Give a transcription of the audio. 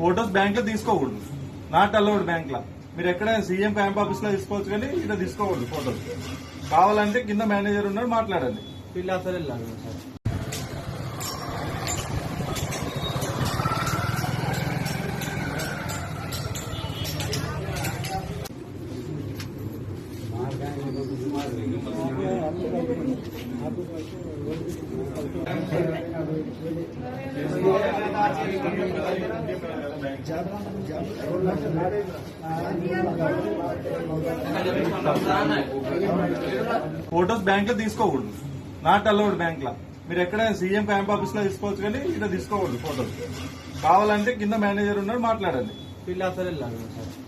Photos bank లో తీసుకోకూడదు, not allowed bank లా. మీరు ఎక్కడైనా సీఎం క్యాంప్ ఆఫీస్ లో తీసుకోవచ్చు, కానీ ఇక్కడ తీసుకోకూడదు ఫోటోస్. కావాలంటే కింద మేనేజర్ ఉన్నాడు, మాట్లాడండి. ఫోటోస్ బ్యాంక్ లో తీసుకోకూడదు, నాట్ అలౌడ్ బ్యాంక్ లా. మీరు ఎక్కడైనా సీఎం క్యాంప్ ఆఫీస్ లో తీసుకోవచ్చు, కానీ ఇక్కడ తీసుకోకూడదు ఫోటోస్. కావాలంటే కింద మేనేజర్ ఉన్నాడు, మాట్లాడండి.